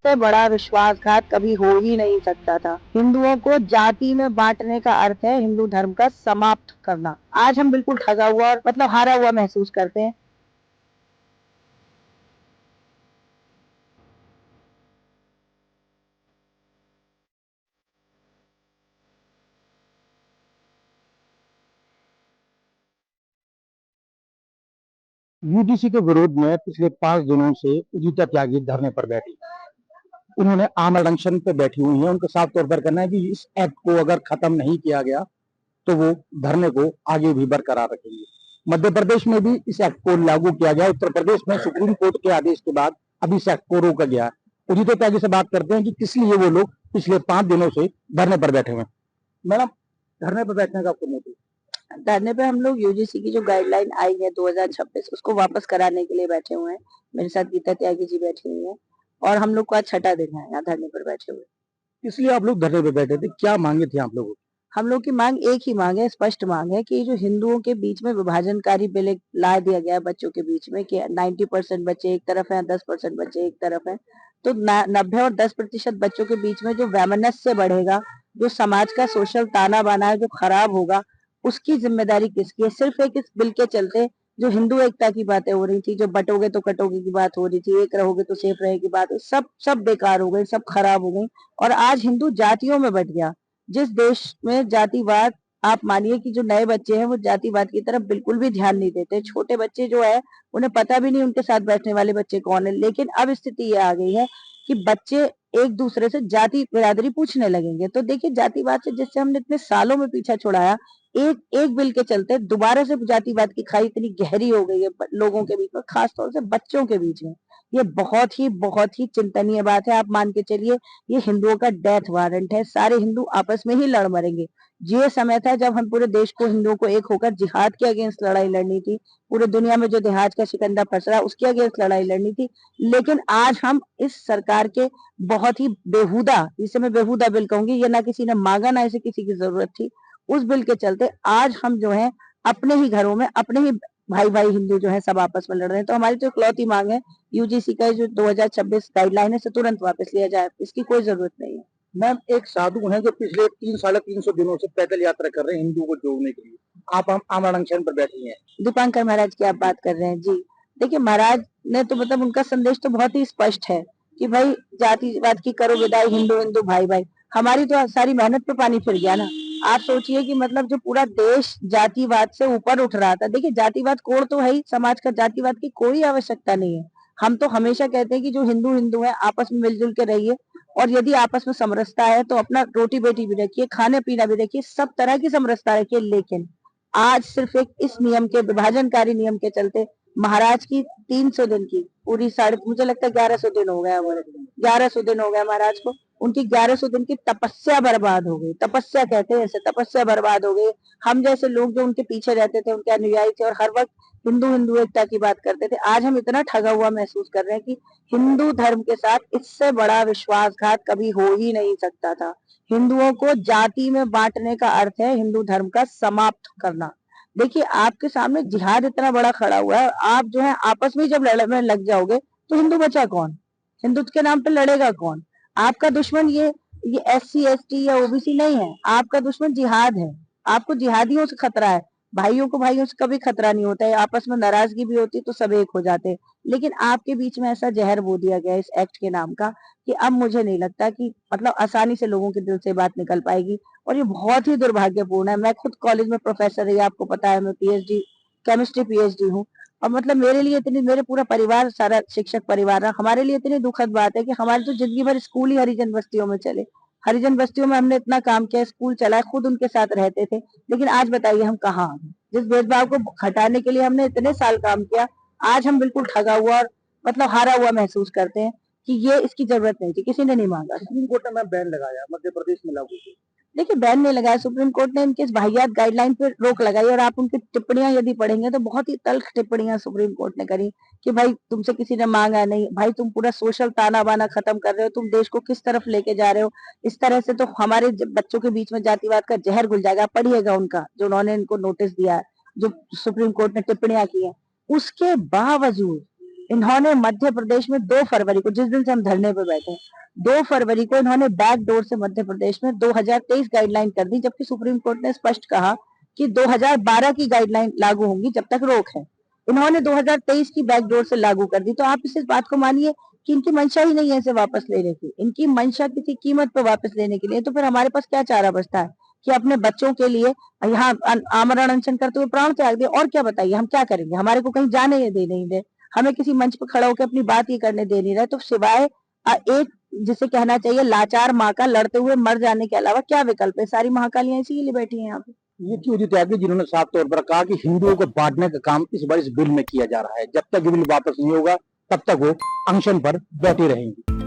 से बड़ा विश्वासघात कभी हो ही नहीं सकता था। हिंदुओं को जाति में बांटने का अर्थ है हिंदू धर्म का समाप्त करना। आज हम बिल्कुल ठगा हुआ और हारा हुआ महसूस करते हैं। यूजीसी के विरोध में पिछले 5 दिनों से उदिता त्यागी धरने पर बैठी। उन्होंने आमरण अनशन पे बैठी हुई हैं। उनको साफ तौर पर कहना है कि इस एक्ट को अगर खत्म नहीं किया गया तो वो धरने को आगे भी बरकरार रखेंगे। मध्य प्रदेश में भी इस एक्ट को लागू किया गया। उत्तर प्रदेश में सुप्रीम कोर्ट के आदेश के बाद अभी इस एक्ट को रोका गया है। उदिता त्यागी से बात करते हैं कि किस लिए वो लोग पिछले 5 दिनों से धरने पर बैठे हुए हैं। मैडम, धरने पर बैठने का आपको मोटिव? धरने पे हम लोग यूजीसी की जो गाइडलाइन आई है 2026 उसको वापस कराने के लिए बैठे हुए हैं। मेरे साथ गीता त्यागी जी बैठी हुई है और हम लोग को आज 6ठा दिन है यहाँ धरने पर बैठे हुए। इसलिए आप लोग धरने पर बैठे थे, क्या मांगे थे आप लोगों? हम लोग की मांग एक ही मांग है, स्पष्ट मांग है कि जो हिंदुओं के बीच में विभाजनकारी बिल एक ला दिया गया है बच्चों के बीच में कि 90% बच्चे एक तरफ हैं, 10% बच्चे एक तरफ हैं, तो 90 और 10% बच्चों के बीच में जो वैमनस्य बढ़ेगा, जो समाज का सोशल ताना बाना है जो खराब होगा, उसकी जिम्मेदारी किसकी है? सिर्फ एक इस बिल के चलते जो हिंदू एकता की बातें हो रही थी, जो बटोगे तो कटोगे की बात हो रही थी, एक रहोगे तो सेफ रहे की बात, सब सब बेकार हो गई, सब खराब हो गई और आज हिंदू जातियों में बट गया। जिस देश में जातिवाद, आप मानिए कि जो नए बच्चे हैं वो जातिवाद की तरफ बिल्कुल भी ध्यान नहीं देते। छोटे बच्चे जो है उन्हें पता भी नहीं उनके साथ बैठने वाले बच्चे कौन है। लेकिन अब स्थिति ये आ गई है कि बच्चे एक दूसरे से जाति बिरादरी पूछने लगेंगे। तो देखिए जातिवाद से जिससे हमने इतने सालों में पीछा छुड़ाया, एक एक बिल के चलते दोबारा से जातिवाद की खाई इतनी गहरी हो गई है लोगों के बीच में, खासतौर से बच्चों के बीच में। ये बहुत ही चिंतनीय बात है। आप मान के चलिए ये हिंदुओं का डेथ वारंट है। सारे हिंदू आपस में ही लड़ मरेंगे। ये समय था जब हम पूरे देश को, हिंदुओं को एक होकर जिहाद के अगेंस्ट लड़ाई लड़नी थी। पूरे दुनिया में जो जिहाद का शिकंजा फंस रहा है उसके अगेंस्ट लड़ाई लड़नी थी। लेकिन आज हम इस सरकार के बहुत ही बेहुदा, इसे मैं बेहुदा बिल कहूंगी, ये ना किसी ने मांगा ना इसे किसी की जरूरत थी, उस बिल के चलते आज हम जो है अपने ही घरों में अपने ही भाई भाई हिंदू जो है सब आपस में लड़ रहे हैं। तो हमारी तो इकलौती मांग है यूजीसी का जो 2026 गाइडलाइन है इसे तुरंत वापस लिया जाए, इसकी कोई जरूरत नहीं है। मैम, एक साधु हैं जो पिछले 300-350 दिनों से पैदल यात्रा कर रहे हैं हिंदुओं को जोड़ने के लिए। आप आमरण अनशन पर बैठी हैं। दीपांकर महाराज की आप बात कर रहे हैं जी। देखिए महाराज ने तो उनका संदेश तो बहुत ही स्पष्ट है कि भाई जातिवाद की करो विदाई, हिंदू हिंदू भाई भाई। हमारी तो सारी मेहनत पे पानी फिर गया ना। आप सोचिए कि जो पूरा देश जातिवाद से ऊपर उठ रहा था। देखिए जातिवाद कोड तो है ही समाज का, जातिवाद की कोई आवश्यकता नहीं है। हम तो हमेशा कहते हैं कि जो हिंदू हिंदू है आपस में मिलजुल के रहिए और यदि आपस में समरसता है तो अपना रोटी बेटी भी रखिए, खाने पीना भी रखिए, सब तरह की समरसता रखिए। लेकिन आज सिर्फ एक इस नियम के, विभाजनकारी नियम के चलते महाराज की 300 दिन की पूरी साढ़े, मुझे लगता है 1100 दिन हो गया, हमारे 1100 दिन हो गया महाराज को, उनकी 1100 दिन की तपस्या बर्बाद हो गई। तपस्या कहते हैं ऐसे, तपस्या बर्बाद हो गई। हम जैसे लोग जो उनके पीछे रहते थे, उनके अनुयायी थे और हर वक्त हिंदू हिंदू एकता की बात करते थे, आज हम इतना ठगा हुआ महसूस कर रहे हैं कि हिंदू धर्म के साथ इससे बड़ा विश्वासघात कभी हो ही नहीं सकता था। हिंदुओं को जाति में बांटने का अर्थ है हिंदू धर्म का समाप्त करना। देखिए आपके सामने जिहाद इतना बड़ा खड़ा हुआ है, आप जो है आपस में जब लड़ने लग जाओगे तो हिंदू बचा कौन? हिंदुत्व के नाम पे लड़ेगा कौन? आपका दुश्मन ये SC ST या OBC नहीं है, आपका दुश्मन जिहाद है। आपको जिहादियों से खतरा है। भाइयों को भाइयों से कभी खतरा नहीं होता है, आपस में नाराजगी भी होती तो सब एक हो जाते। लेकिन आपके बीच में ऐसा जहर बो दिया गया इस एक्ट के नाम का कि अब मुझे नहीं लगता कि आसानी से लोगों के दिल से बात निकल पाएगी और ये बहुत ही दुर्भाग्यपूर्ण है। मैं खुद कॉलेज में प्रोफेसर रही, आपको पता है, मैं PhD केमिस्ट्री PhD हूँ और मेरे लिए इतनी, मेरे पूरा परिवार, सारा शिक्षक परिवार रहा, हमारे लिए इतनी दुखद बात है कि हमारी तो जिंदगी भर स्कूल ही हरिजन बस्तियों में चले। हरिजन बस्तियों में हमने इतना काम किया, स्कूल चला, खुद उनके साथ रहते थे। लेकिन आज बताइए हम कहाँ आ गए? जिस भेदभाव को हटाने के लिए हमने इतने साल काम किया, आज हम बिल्कुल ठगा हुआ और हारा हुआ महसूस करते हैं कि ये इसकी जरूरत नहीं थी, किसी ने नहीं मांगा। सुप्रीम कोर्ट ने बैन लगाया, मध्य प्रदेश में लागू किया। देखिए बैन नहीं लगाया, सुप्रीम कोर्ट ने इनके इस वाहियात गाइडलाइन पर रोक लगाई और आप उनकी टिप्पणियां यदि पढ़ेंगे तो बहुत ही तल्ख टिप्पणियां सुप्रीम कोर्ट ने करी कि भाई तुमसे किसी ने मांगा नहीं, भाई तुम पूरा सोशल ताना बाना खत्म कर रहे हो, तुम देश को किस तरफ लेके जा रहे हो। इस तरह से तो हमारे बच्चों के बीच में जातिवाद का जहर घुल जाएगा। पढ़िएगा उनका जो उन्होंने इनको नोटिस दिया है, जो सुप्रीम कोर्ट ने टिप्पणियां की है। उसके बावजूद इन्होंने मध्य प्रदेश में 2 फरवरी को, जिस दिन से हम धरने पे बैठे हैं, 2 फरवरी को इन्होंने बैक डोर से मध्य प्रदेश में 2023 गाइडलाइन कर दी, जबकि सुप्रीम कोर्ट ने स्पष्ट कहा कि 2012 की गाइडलाइन लागू होंगी जब तक रोक है। इन्होंने 2023 की बैक डोर से लागू कर दी। तो आप इस बात को मानिए कि इनकी मंशा ही नहीं है इसे वापस लेने की, इनकी मंशा किसी कीमत पर वापस लेने के लिए। तो फिर हमारे पास क्या चारा बचता है कि अपने बच्चों के लिए यहाँ आमरण अनशन करते हुए प्राण त्याग दे। और क्या बताइए, हम क्या करेंगे? हमारे को कहीं जाने ये दे नहीं दे, हमें किसी मंच पर खड़ा होकर अपनी बात ये करने दे नहीं रहे। तो सिवाय एक जिसे कहना चाहिए लाचार माँ का लड़ते हुए मर जाने के अलावा क्या विकल्प है? सारी महाकालियां इसीलिए बैठी हैं यहाँ पे। ये थी उदित त्यागी जिन्होंने साफ तौर पर कहा कि हिंदुओं को बांटने का काम इस बार इस बिल में किया जा रहा है। जब तक ये बिल वापस नहीं होगा तब तक वो अनशन पर बैठे रहेंगे।